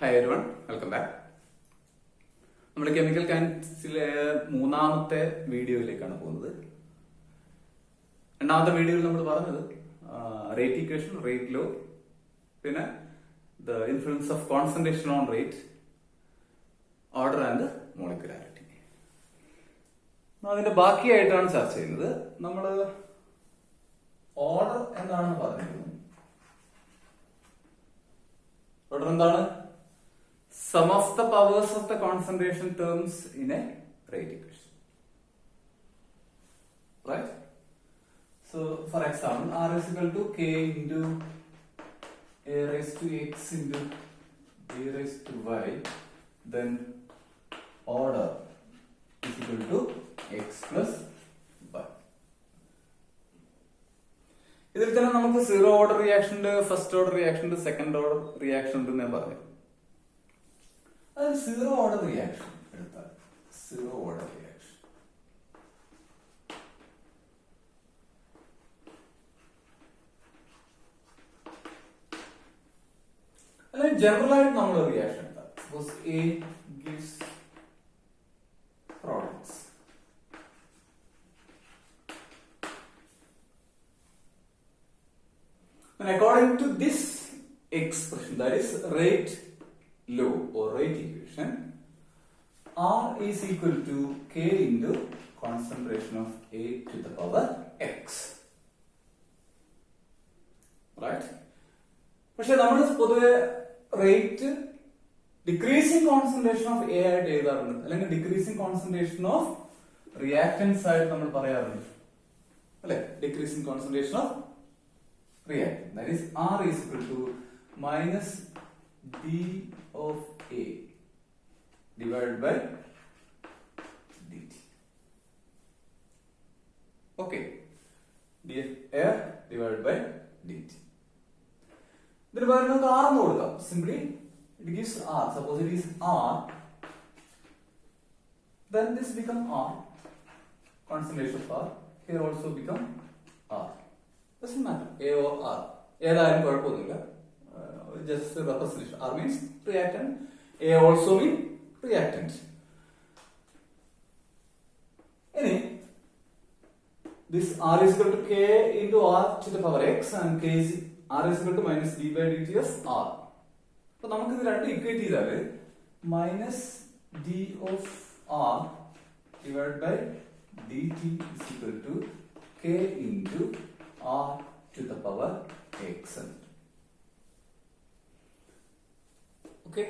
Hi everyone, welcome back. നമ്മൾ chemical കൈനറ്റിക്സിലെ മൂന്നാമത്തെ വീഡിയോയിലേക്കാണ് പോകുന്നത്. രണ്ടാമത്തെ വീഡിയോയിൽ നമ്മൾ പറഞ്ഞത് റേറ്റ് ഇക്വേഷൻ, റേറ്റ് ലോ, പിന്നെ the influence of concentration on rate, order and molecularity. അതിന്റെ ബാക്കിയായിട്ടാണ് ചർച്ച ചെയ്യുന്നത്. നമ്മൾ ഓർഡർ എന്താണെന്ന് പറഞ്ഞിരുന്നു. ഓർഡർ എന്താണ്? Sum of the powers of the concentration terms in a rate equation. Right? So, for example, R is equal to K into A raised to X into B raised to Y. Then order is equal to X plus Y. ഇതിൽ തന്നെ നമുക്ക് zero order reaction ഉണ്ട്, first order reaction ഉണ്ട്, second order reaction ഉണ്ട് എന്ന് ഞാൻ പറഞ്ഞു. അത് സീറോ ഓർഡർ റിയാക്ഷൻ എടുത്താൽ സീറോ ഓർഡർ റിയാക്ഷൻ അല്ലെങ്കിൽ ജനറൽ ആയിട്ട് നമ്മൾ റിയാക്ഷൻ എടുത്താൽ suppose A gives products, and according to this expression, that is rate law or rate equation, R is equal to K into concentration of A to the power X. Right? പക്ഷെ നമ്മൾ പൊതുവെ rate decreasing concentration of A ആയിട്ട് എഴുതാറുണ്ട്, അല്ലെങ്കിൽ decreasing concentration of reactance ആയിട്ട് നമ്മൾ പറയാറുണ്ട്, അല്ലെ? Decreasing concentration of reactant, that is R is equal to minus D of A divided by dt. Okay, df air divided by dt. ഇതിന് പകരം നമുക്ക് R എന്ന് കൊടുക്കാം. Simply it gives R. Suppose it is R, then this become R. Concentration of R here also become R. Doesn't matter, A or R. ഏതായാലും കുഴപ്പമൊന്നുമില്ല. Just representation. R means reactant. A also means reactant. Any this R is equal to K into R to the power X, and K is R is equal to minus D by dt of R. So നമുക്ക് ഇത് രണ്ട് equate ചെയ്താല് minus D of R divided by dt is equal to K into R to the power X. Okay,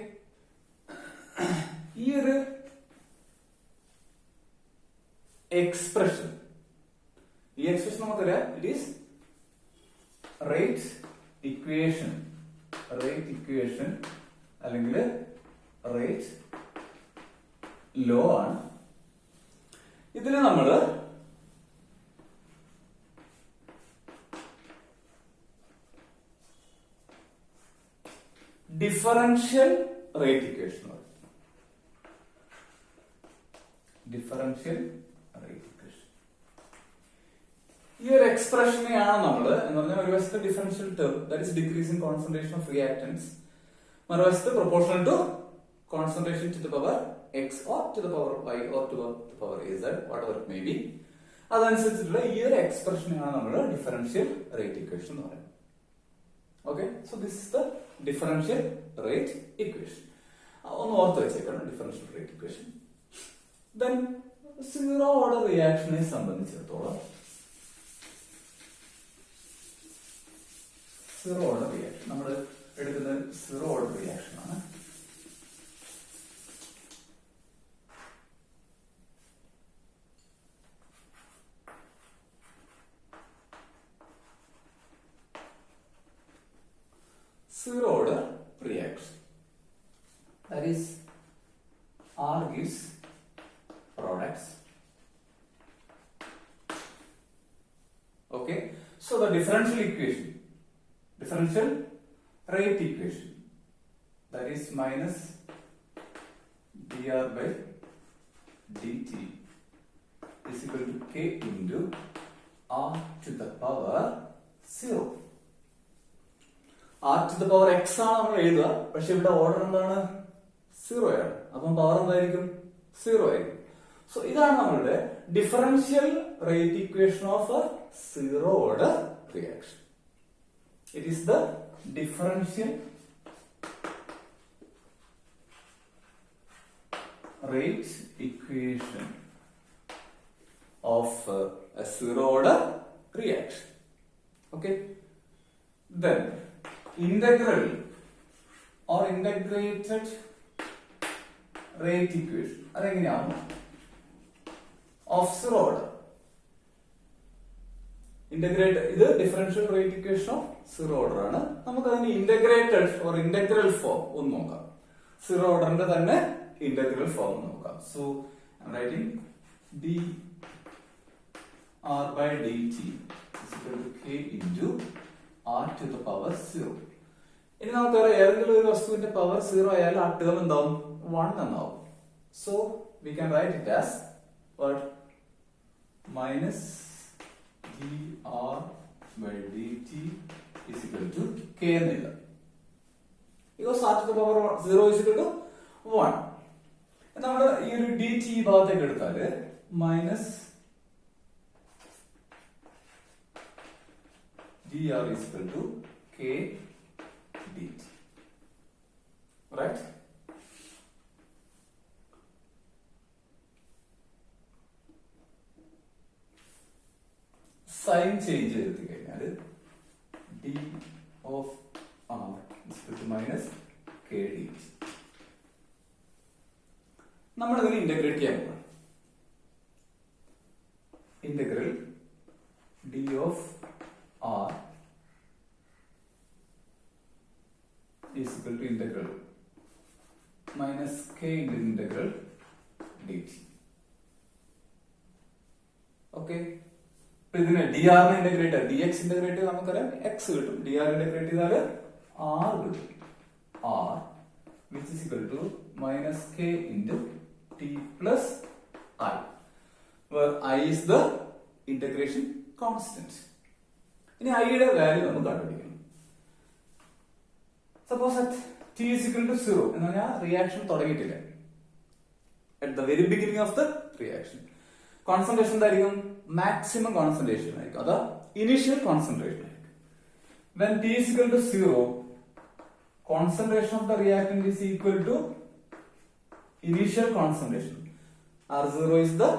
ഈ ഒരു expression നമുക്കറിയാം, it is rate equation അല്ലെങ്കിൽ rate law ആണ്. ഇതിന് നമ്മള് ഡിഫറൻഷ്യൽ റേറ്റ് ഇക്വേഷൻ ഈ ഒരു എക്സ്പ്രഷനെയാണ് നമ്മൾ എന്ന് പറഞ്ഞാൽ ഒരു വശത്ത് differential term, that is decreasing concentration of reactants, മറുവശത്ത് proportional to concentration to the power x or to the power y or to the power z, whatever it may be. അതനുസരിച്ചിട്ടുള്ള ഈ ഒരു എക്സ്പ്രഷനെയാണ് നമ്മൾ ഡിഫറൻഷ്യൽ റേറ്റ് ഇക്വേഷൻ എന്ന് പറയുന്നത്. Okay, so this is the differential rate equation. ഒന്ന് ഓർത്ത് വെച്ചേക്കണം, differential rate equation. Then zero order റിയാക്ഷനെ സംബന്ധിച്ചിടത്തോളം സീറോ ഓർഡർ റിയാക്ഷൻ നമ്മൾ എടുക്കുന്നത് സീറോ ഓർഡർ റിയാക്ഷൻ ആണ്. Zero order reaction, that is R gives products. Okay, so the differential rate equation, that is minus dr by dt is equal to K into R to the power 0. R to the power x ആണ് നമ്മൾ എഴുതുക, പക്ഷെ ഇവിടെ order എന്താണ്? 0 ആണ്. അപ്പം power എന്തായിരിക്കും? 0 ആയിരിക്കും. സോ ഇതാണ് നമ്മളുടെ differential rate equation of A zero order reaction. It is the differential rate equation of a zero order reaction. Okay, then integral or integrated rate equation അതെങ്ങനെയാണ്? of zero order integrate, ഇത് differential rate equation of zero order ആണ്. നമുക്ക് അതിന് integrated or integral form ഒന്ന് നോക്കാം. Zero ഓർഡറിന്റെ തന്നെ integral form നോക്കാം. So I'm writing dr by dt is equal to k into r to the power 0. ഇനി നമുക്കറിയാം ഏതെങ്കിലും ഒരു വസ്തുവിന്റെ പവർ 0 ആയാൽ ആ ടേം എന്താവും? 1 എന്നാവും. So we can write it as what? minus dr by dt is equal to k എന്നില്ല. because r to the power 0 is equal to 1. നമ്മൾ ഈ ഒരു ഡി ടി ഈ ഭാഗത്തേക്ക് എടുത്താല് minus d r is equal to k d t, right? Sign change ചെയ്ത് കഴിഞ്ഞാൽ d of r is equal to minus k d t. നമ്മൾ ഇതിനെ ഇന്റഗ്രേറ്റ് ചെയ്യാൻ പോകണം. Integral d of r is equal to integral minus k into integral d t. Okay, ഇതിനെ d ആറിനെ integrate d x integrate ചെയ്ത് നമുക്കറിയാം x കിട്ടും. D r integrate ചെയ്താൽ ആർ കിട്ടും. R which is equal to minus k into t plus I, where I is the integration constant. ഇനി I യുടെ value നമുക്ക് കണ്ടുപിടിക്കണം. Suppose at t is equal to 0 എന്ന് പറഞ്ഞാൽ റിയാക്ഷൻ തുടങ്ങിയിട്ടില്ല. at the very beginning of the reaction concentration എന്തായിരിക്കും? Maximum concentration ആയിരിക്കും. അത് ഇനീഷ്യൽ കോൺസെൻട്രേഷൻ ആയിരിക്കും. when t is equal to 0, concentration of the reactant is equal to initial concentration. R0 is the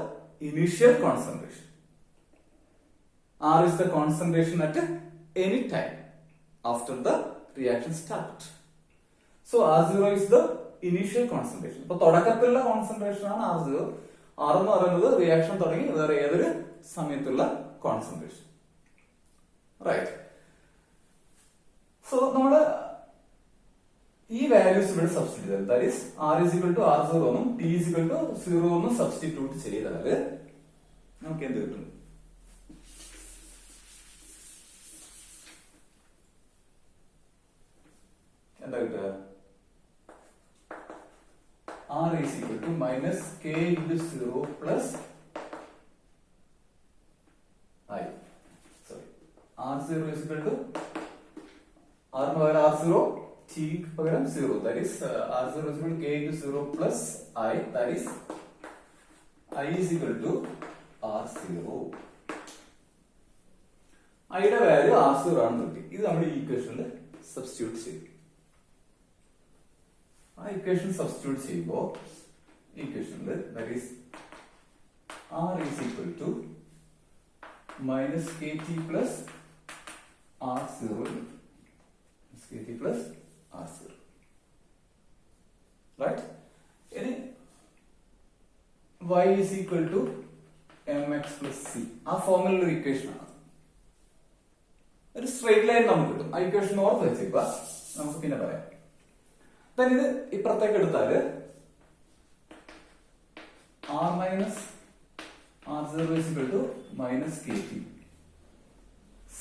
initial concentration. R is the concentration at any time after the reaction start. So R0 is the initial concentration. അപ്പോൾ തുടക്കത്തിലുള്ള concentration ആണ് R0. R എന്ന് പറയുന്നത് reaction തുടങ്ങി വേറെ ഏതൊരു സമയത്തുള്ള concentration, right? So നമ്മള് ഈ വാല്യൂസ് ഇവിടെ സബ്സ്റ്റിറ്റ്യൂട്ട് ചെയ്താൽ, that is r is equal to R0 എന്നും ടി ഈസ് ഈക്വൽ ടു 0 എന്നും സബ്സ്റ്റിറ്റ്യൂട്ട് ചെയ്താൽ നമുക്ക് എന്ത് കിട്ടും? എന്താ കിട്ടുക? R is equal to minus k into 0 plus I. Sorry, R0 is equal to R പകരം R0, T പകരം 0. That is R0 is equal to k into 0 plus I. That is I is equal to R0. I യുടെ value R0 ആണെന്ന് കിട്ടി. ഇത് നമ്മുടെ ഈ ഇക്വേഷനിൽ substitute ചെയ്യും. ആ ഇക്വേഷൻ സബ്സ്റ്റിറ്റ്യൂട്ട് ചെയ്യുമ്പോൾ ഇക്വേഷനിൽ that is R is equal to minus KT plus R0, KT plus R0, right? ഇനി y is equal to mx plus c. ആ ഫോമിലുള്ള ഒരു ഇക്വേഷൻ ആണ്. ഒരു സ്ട്രെയിറ്റ് ലൈൻ നമുക്ക് കിട്ടും. ആ ഇക്വേഷൻ ഓർത്ത് വെച്ചേക്കുക, നമുക്ക് പിന്നെ പറയാം. then ഇത് ഇപ്പുറത്തേക്ക് എടുത്താല് R minus R0 is equal to minus KT.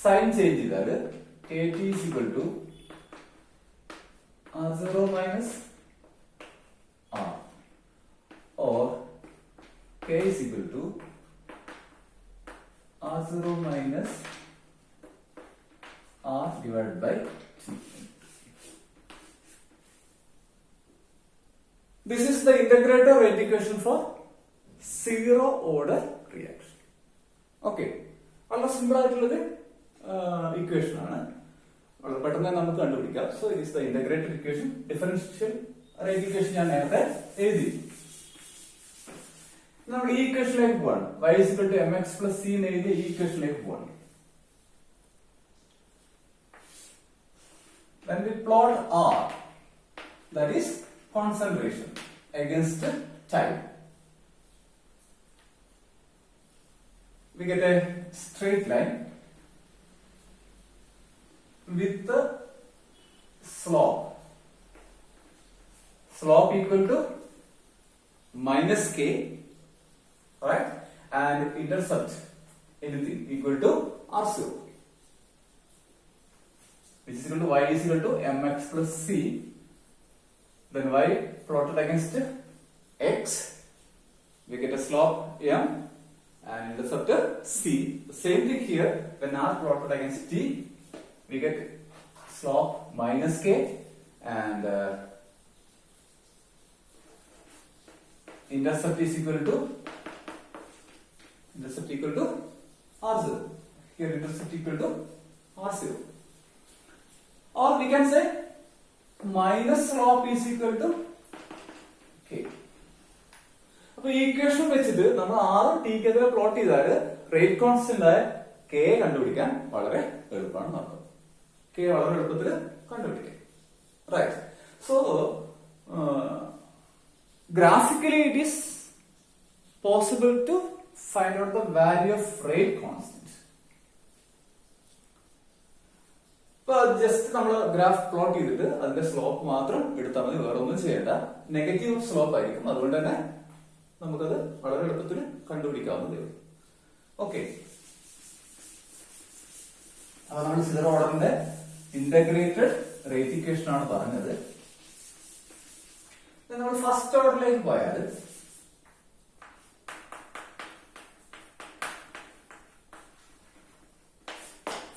Sign change ചെയ്താല് KT is equal to R0 minus R, or K is equal to R0 minus R divided by T. This is the integrated rate equation for zero order reaction. Okay. വളരെ simple ആയിട്ടുള്ളത് equation ആണ്. വളരെ പെട്ടെന്ന് നമുക്ക് കണ്ടുപിടിക്കാം. So it is the integrated equation. Differential rate equation ഞാൻ നേരത്തെ എഴുതി. നമ്മൾ ഈ ഇക്വേഷനിലേക്ക് പോവാണ്. y = mx + c എന്ന് എഴുതിയ ഈ ഇക്വേഷനിലേക്ക് പോവാണ്. When we plot R, that is concentration against time, we get a straight line with the slope equal to minus k, right, and intercept anything equal to r0, which is equal to y is equal to mx + c. Then y plotted against x, we get a slope m and intercept c. The same thing here, when r plotted against t, we get slope minus k and intercept is equal to r0. Here intercept equal to r0. Or we can say minus slope is equal to k. അപ്പൊ ഈ equation വെച്ചിട്ട് നമ്മൾ r t ക്കെതിരെ plot ചെയ്താൽ rate constant ആയ k കണ്ടുപിടിക്കാൻ വളരെ എളുപ്പമാണ് നമുക്ക്. k വളരെ എളുപ്പത്തിൽ കണ്ടുപിടിക്കാം. Right. So graphically it is possible to find out the value of rate constant. ഇപ്പൊ ജസ്റ്റ് നമ്മൾ ഗ്രാഫ് പ്ലോട്ട് ചെയ്തിട്ട് അതിന്റെ സ്ലോപ്പ് മാത്രം എടുത്താൽ മതി, വേറെ ഒന്നും ചെയ്യേണ്ട. നെഗറ്റീവ് സ്ലോപ്പ് ആയിരിക്കും, അതുകൊണ്ട് തന്നെ നമുക്കത് വളരെ എളുപ്പത്തിൽ കണ്ടുപിടിക്കാവുന്നതേ ഉള്ളൂ. ഓക്കെ, അപ്പൊ നമ്മൾ സീറോ ഓർഡറിന്റെ ഇന്റഗ്രേറ്റഡ് റേറ്റ് ഇക്വേഷൻ ആണ് പറഞ്ഞത്. നമ്മൾ ഫസ്റ്റ് ഓർഡറിലേക്ക് പോയാൽ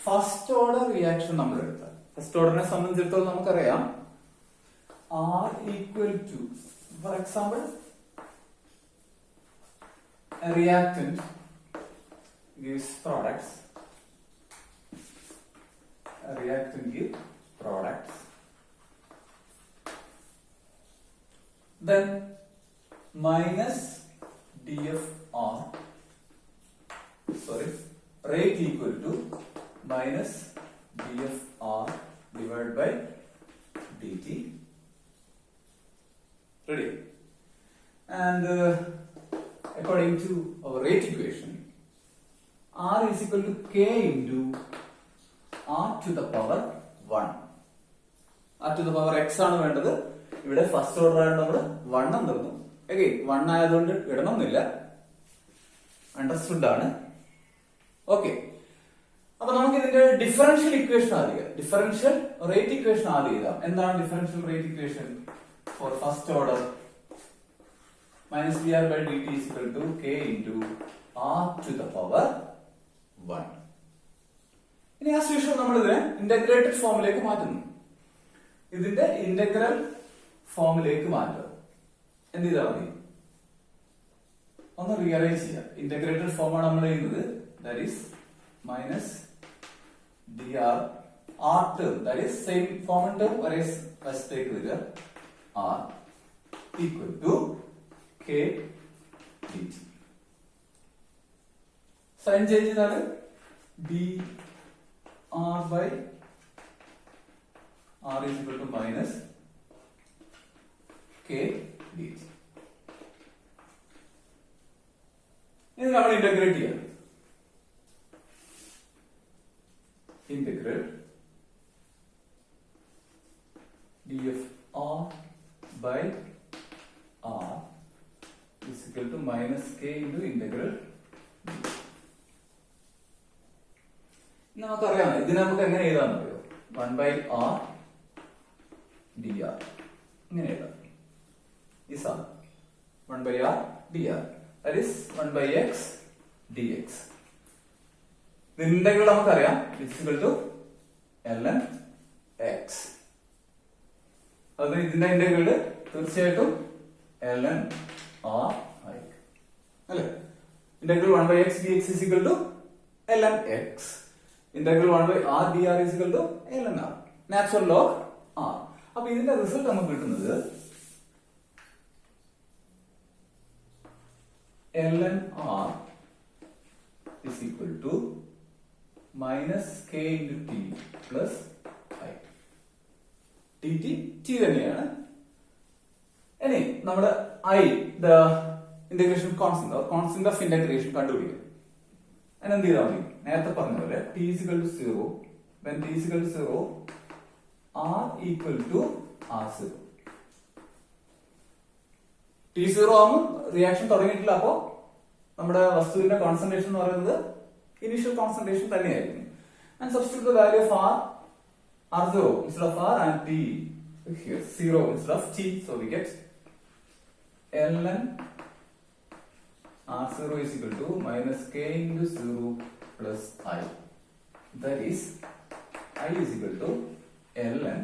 ഫസ്റ്റ് ഓർഡർ റിയാക്ഷൻ നമ്മൾ എടുത്താൽ, ഫസ്റ്റ് ഓർഡറിനെ സംബന്ധിച്ചിടത്തോളം നമുക്കറിയാം R equal to, for example, a reactant gives products, then minus dfr, rate equal to minus dfr divided by dt. Ready? And according to our rate equation, r is equal to k into r to the power 1. r to the power x ആണ് വേണ്ടത്. ഇവിടെ first order ആയിട്ട് നമ്മൾ 1 തന്നു. Again 1 ആയതുകൊണ്ട് ഇടണമെന്നില്ല, understood ആണ്. Okay, അപ്പൊ നമുക്ക് ഇതിന്റെ ഡിഫറൻഷ്യൽ ഇക്വേഷൻ ആദ്യം ചെയ്യാം. ഡിഫറൻഷ്യൽ റേറ്റ് ഇക്വേഷൻ ആദ്യം എഴുതാം. എന്താണ് differential rate equation for first order? minus dr by dt is equal to k into r to the power 1. ഇനി ആസ് യൂഷ്വൽ നമ്മൾ ഇതിനെ ഇന്റഗ്രേറ്റഡ് ഫോമിലേക്ക് മാറ്റുന്നു. ഇതിന്റെ ഇന്റഗ്രൽ ഫോമിലേക്ക് മാറ്റുക. എന്ത് ചെയ്താൽ മതി? ഒന്ന് റീഅറേഞ്ച് ചെയ്യാം. ഇന്റഗ്രേറ്റഡ് ഫോമാണ് നമ്മൾ ചെയ്യുന്നത്. That is minus dr r term, that is same common term ഒരേ വശത്തേക്ക് വരിക, r equal to k dt. Sign change ചെയ്താൽ dr by r is equal to minus k dt. ഇത് നമ്മൾ ഇന്റഗ്രേറ്റ് ചെയ്യാം. Integrate dfr by r is equal to minus k into integral dt. നമുക്കറിയാം ഇതിനെ നമുക്ക് എങ്ങനെ എഴുതാൻ പറ്റുമോ? 1 by r dr ഇങ്ങനെ എഴുതാം. ഈ സാധനം 1 by r dr, that is 1 by x dx. ഇതിന്റെ ഇന്റഗ്രൽ നമുക്കറിയാം, is equal to ln x. അത് ഇതിന്റെ ഇന്റഗ്രൽ തീർച്ചയായിട്ടും ln r ആയിരിക്കും അല്ലേ. Integral 1/x dx is equal to ln x. Integral 1/r dr is equal to ln r. Natural log r. അപ്പൊ ഇതിന്റെ result നമുക്ക് കിട്ടുന്നത് ln r is equal to minus k into t plus I. t തന്നെയാണ്. ഇനി നമ്മുടെ I, the integration constant of integration കണ്ടുപിടിക്കും. അതിനെന്ത് ചെയ്താൽ മതി? നേരത്തെ പറഞ്ഞ പോലെ t is equal to 0, when t is equal to 0, r equal to r0. t0 ആകുമ്പോൾ റിയാക്ഷൻ തുടങ്ങിയിട്ടില്ല. അപ്പോ നമ്മുടെ വസ്തുവിന്റെ കോൺസെൻട്രേഷൻ എന്ന് പറയുന്നത് ഇനീഷ്യൽ കോൺസെൻട്രേഷൻ തന്നെയായിരിക്കും. And substitute the value of r0 instead of r and t here 0 instead of t, so we get ln r0 is equal to minus k into 0 plus I. That is I is equal to ln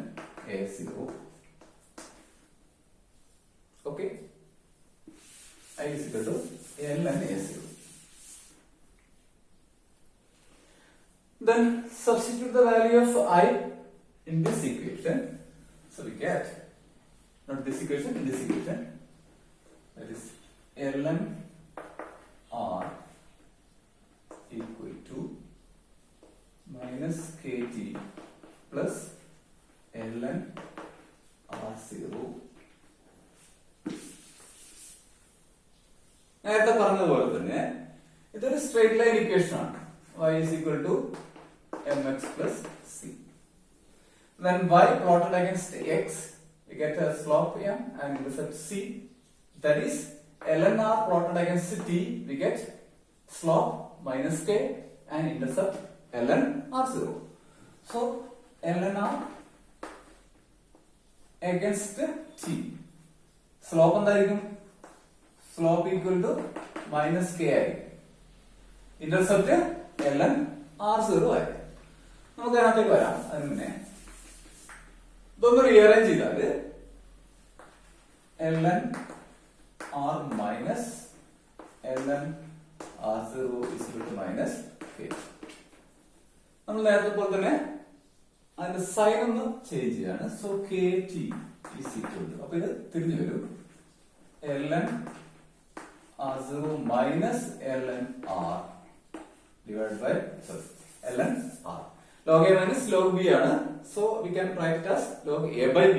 a0. Okay, I is equal to ln a0. Then substitute the value of I in this equation. So we get, not this equation, in this equation, that is ln r equal to minus kt plus ln r0. നേരത്തെ പറഞ്ഞതുപോലെ തന്നെ ഇതൊരു straight line equation ആണ്. y is equal to mx plus c. Then y plotted against x, we get a slope m and intercept c. That is ln r plotted against t, we get slope minus k and intercept ln r0. So ln r against t, slope എന്തായിരിക്കും? Slope equal to minus k ആയിരിക്കും. Intercept ln r0 ആയിരിക്കും. നമുക്ക് അതിനകത്തേക്ക് വരാം. അതിന് മുന്നേ ഇതൊന്ന് rearrange ചെയ്താല് ln r minus ln r0 is equal to minus k. നമ്മൾ നേരത്തെ പോലെ തന്നെ അതിന്റെ സൈൻ ഒന്ന് ചേഞ്ച് ചെയ്യാണ്. So kt is equal to, അപ്പൊ ഇത് തിരിഞ്ഞു വരും ln r0 minus ln r divided by ln r. Log a minus log b ആണ്. So we can write it as log a by b.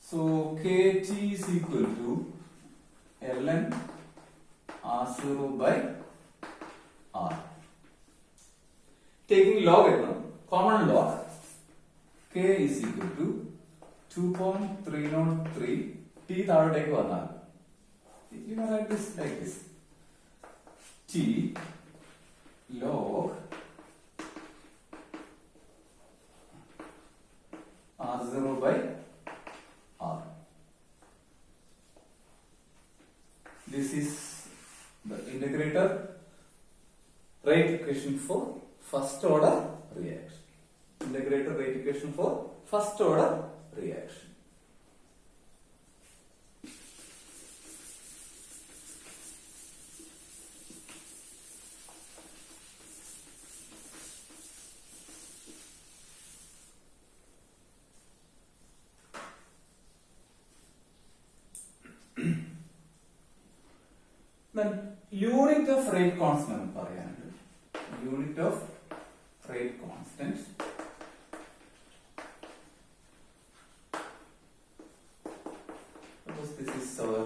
So kt is equal to ln r0 by r. Taking log common log, k is equal to 2.303. t താഴോട്ടേക്ക് വന്നാൽ you can write this like this: t log r0 by r. This is the integrator rate equation for first order reaction. Integrator rate equation for first order reaction. Then unit of rate constant പറയാനുണ്ട്. Unit of rate constant suppose this is our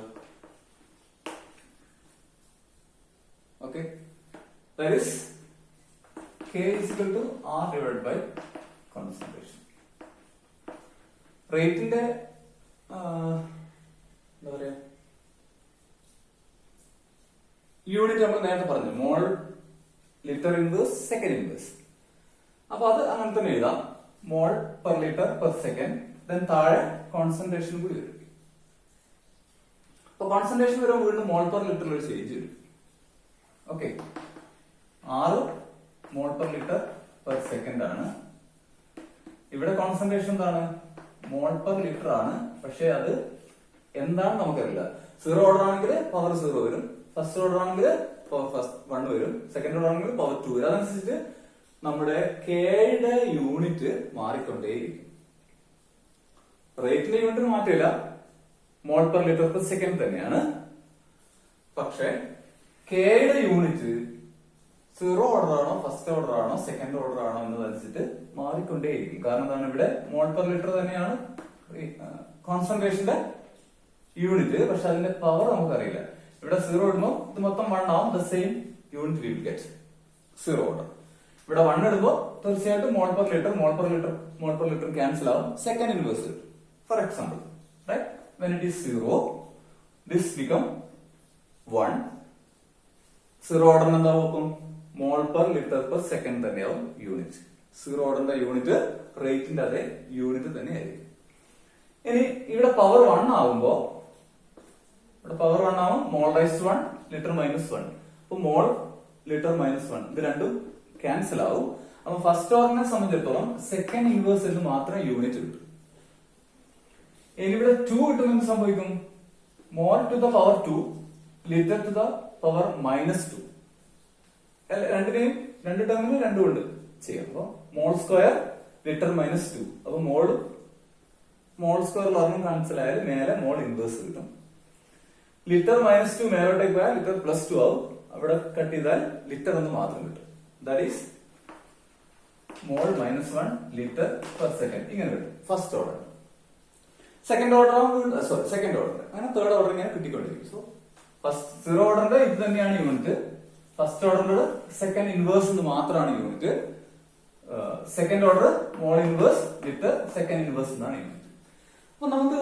okay, that is k is equal to r divided by concentration. Rate ന്റെ എന്താ പറയാ unit നമ്മൾ നേരത്തെ പറഞ്ഞു മോൾ litre inverse second inverse. അപ്പൊ അത് അങ്ങനെ തന്നെ എഴുതാം, മോൾ per litre per second. Then താഴെ കോൺസെൻട്രേഷൻ കൂടി വരും. അപ്പൊ കോൺസെൻട്രേഷൻ വരുമ്പോൾ വീണ്ടും മോൾ പെർ ലിറ്ററിൽ ഒരു ചേഞ്ച് വരും. ഓക്കെ, 6 മോൾ പെർ ലിറ്റർ പെർ സെക്കൻഡ് ആണ്. ഇവിടെ കോൺസെൻട്രേഷൻ എന്താണ്? മോൾ പെർ ലിറ്റർ ആണ്, പക്ഷെ അത് എന്താണ് നമുക്കറിയില്ല. സീറോ ഓർഡർ ആണെങ്കിൽ പവർ 0 വരും, ഫസ്റ്റ് ഓർഡർ ആണെങ്കിൽ പവർ 1 വരും, സെക്കൻഡ് ഓർഡർ ആണെങ്കിൽ പവർ 2 വരും. അതനുസരിച്ച് നമ്മുടെ കെയുടെ യൂണിറ്റ് മാറിക്കൊണ്ടേയിരിക്കും. റേറ്റിന്റെ യൂണിറ്റിന് മാറ്റില്ല, mole per litre per second തന്നെയാണ്. പക്ഷെ കെയുടെ യൂണിറ്റ് സീറോ ഓർഡർ ആണോ ഫസ്റ്റ് ഓർഡർ ആണോ സെക്കൻഡ് ഓർഡർ ആണോ എന്നതനുസരിച്ച് മാറിക്കൊണ്ടേയിരിക്കും. കാരണം എന്താണ്, ഇവിടെ മോൾ പെർ ലിറ്റർ തന്നെയാണ് കോൺസെൻട്രേഷന്റെ യൂണിറ്റ്, പക്ഷെ അതിന്റെ പവർ നമുക്കറിയില്ല. ഇവിടെ സീറോ ഇടുമ്പോൾ ഇത് മൊത്തം 1 ആവും, the same unit will get zero order. ഇവിടെ 1 ഇടുമ്പോൾ തീർച്ചയായിട്ടും മോൾ പെർ ലിറ്റർ ക്യാൻസൽ ആവും, സെക്കൻഡ് ഇൻവേഴ്സ് കിട്ടും. For example, right, when it is 0, this become 1. Zero ഓർഡറിന് എന്താ നോക്കും, mole per litre per second തന്നെയാവും യൂണിറ്റ്. സീറോ ഓർഡറിന്റെ യൂണിറ്റ് റേറ്റിന്റെ അതേ യൂണിറ്റ് തന്നെ ആയിരിക്കും. ഇനി ഇവിടെ പവർ 1 ആവുമ്പോ mole raise to 1 litre minus 1. അപ്പൊ മോൾ ലിറ്റർ മൈനസ് 1 ഇത് രണ്ടും ക്യാൻസൽ ആവും. അപ്പൊ ഫസ്റ്റ് ഓർഡറിനെ സംബന്ധിച്ചിടത്തോളം സെക്കൻഡ് ഇൻവേഴ്സ് എന്ന് മാത്രം യൂണിറ്റ് കിട്ടും. ഇനി ഇവിടെ 2 കിട്ടുമ്പോൾ എന്ത് സംഭവിക്കും, mole to the power 2 litre to the power minus 2. രണ്ടിനെയും രണ്ട് ടേമിന് രണ്ടും ഉണ്ട് ചെയ്യാം. അപ്പൊ മോൾ സ്ക്വയർ ലിറ്റർ മൈനസ് 2. അപ്പൊ മോൾ സ്ക്വയർ ഒരെണ്ണം ക്യാൻസൽ ആയാലും മേലെ മോൾ ഇൻവേഴ്സ് കിട്ടും. ലിറ്റർ മൈനസ് 2 മേലോട്ടേക്ക് പോയാൽ ലിറ്റർ പ്ലസ് 2 ആവും. അവിടെ കട്ട് ചെയ്താൽ ലിറ്റർ എന്ന് മാത്രം കിട്ടും. That is mole minus 1 litre per second. ഇങ്ങനെ കിട്ടും ഫസ്റ്റ് ഓർഡർ. സെക്കൻഡ് ഓർഡർ അങ്ങനെ തേർഡ് ഓർഡർ ഇങ്ങനെ കിട്ടിക്കൊണ്ടിരിക്കും. സോ ഫസ്റ്റ് സീറോ ഓർഡറിന്റെ ഇത് തന്നെയാണ് യൂണിറ്റ്, ഫസ്റ്റ് ഓർഡറിന്റെ സെക്കൻഡ് ഇൻവേഴ്സ് എന്ന് മാത്രമാണ് unit, second order mole inverse litre second inverse എന്നാണ് യൂണിറ്റ്. അപ്പൊ നമുക്ക്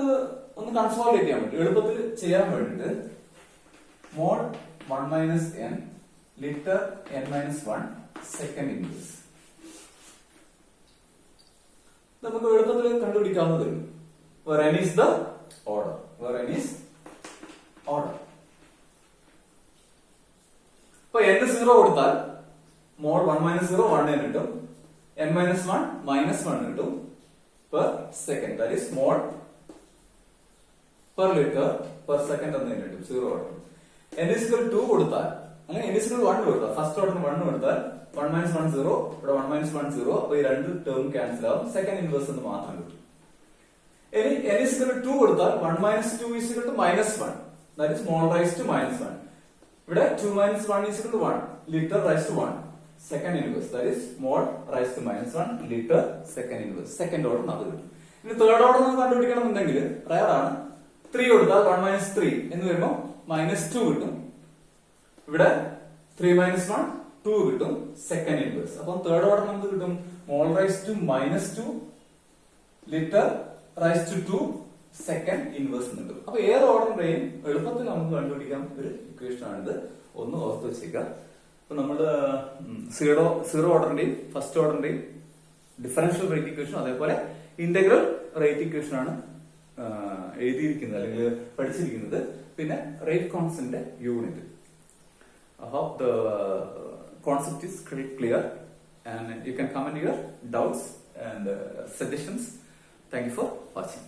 ഒന്ന് കൺസോളിഡേറ്റ് ചെയ്യാൻ പറ്റും, എളുപ്പത്തിൽ ചെയ്യാൻ വേണ്ടിട്ട് mole 1 minus n litre n minus 1 second inverse നമുക്ക് എളുപ്പത്തിൽ കണ്ടുപിടിക്കാവുന്നതേ ഉള്ളൂ. Where n is the order. ഇപ്പൊ n 0 കൊടുത്താൽ മോൾ 1 മൈനസ് 0 1 n കിട്ടും, n മൈനസ് 1 മൈനസ് 1 കിട്ടും per second. That is mall per litre per second എന്ന് കിട്ടും zero order. n is equal 2 കൊടുത്താൽ അല്ലെങ്കിൽ n is equal 1 കൊടുത്താൽ ഫസ്റ്റ് ഓർഡറിന് 1 കൊടുത്താൽ 1 മൈനസ് 1 0, ഇവിടെ 1 മൈനസ് 1 0. അപ്പൊ ഈ രണ്ട് ടേം ക്യാൻസൽ ആവും, സെക്കൻഡ് ഇൻവേഴ്സ് എന്ന് മാത്രം കിട്ടും. ഇനി n is equal to 2 കൊടുത്താൽ 1 minus 2 is equal to minus 1. That is small raised to minus 1. ഇവിടെ 2 minus 1 is equal to 1. Liter raised to 1. Second inverse. That is small raised to minus 1. Liter second inverse. Second order അത് കിട്ടും. ഇനി third order നമുക്ക് കണ്ടുപിടിക്കണമെന്നുണ്ടെങ്കിൽ rare ആണ്. 3 കൊടുത്താൽ 1 minus 3 എന്ന് വരുമ്പോൾ minus 2 കിട്ടും. ഇവിടെ 3 minus 1 2 കിട്ടും, സെക്കൻഡ് ഇൻവേഴ്സ്. അപ്പം തേർഡ് ഓർഡർ നമുക്ക് കിട്ടും mole raise to minus 2 litre raise to 2 second inverse കിട്ടും. അപ്പൊ ഏത് ഓർഡറിന്റെയും എളുപ്പത്തിൽ നമുക്ക് കണ്ടുപിടിക്കാൻ ഒരു ഇക്വേഷൻ ആണിത്, ഒന്ന് ഓർത്ത് വെച്ചേക്കുക. അപ്പൊ നമ്മള് സീറോ ഓർഡറിന്റെയും ഫസ്റ്റ് ഓർഡറിന്റെയും ഡിഫറൻഷ്യൽ റേറ്റ് ഇക്വേഷൻ അതേപോലെ ഇന്റഗ്രൽ റേറ്റ് ഇക്വേഷൻ ആണ് എഴുതിയിരിക്കുന്നത് അല്ലെങ്കിൽ പഠിച്ചിരിക്കുന്നത്. പിന്നെ rate constant unit. I hope the concept is clear and you can comment your doubts and suggestions. Thank you for watching.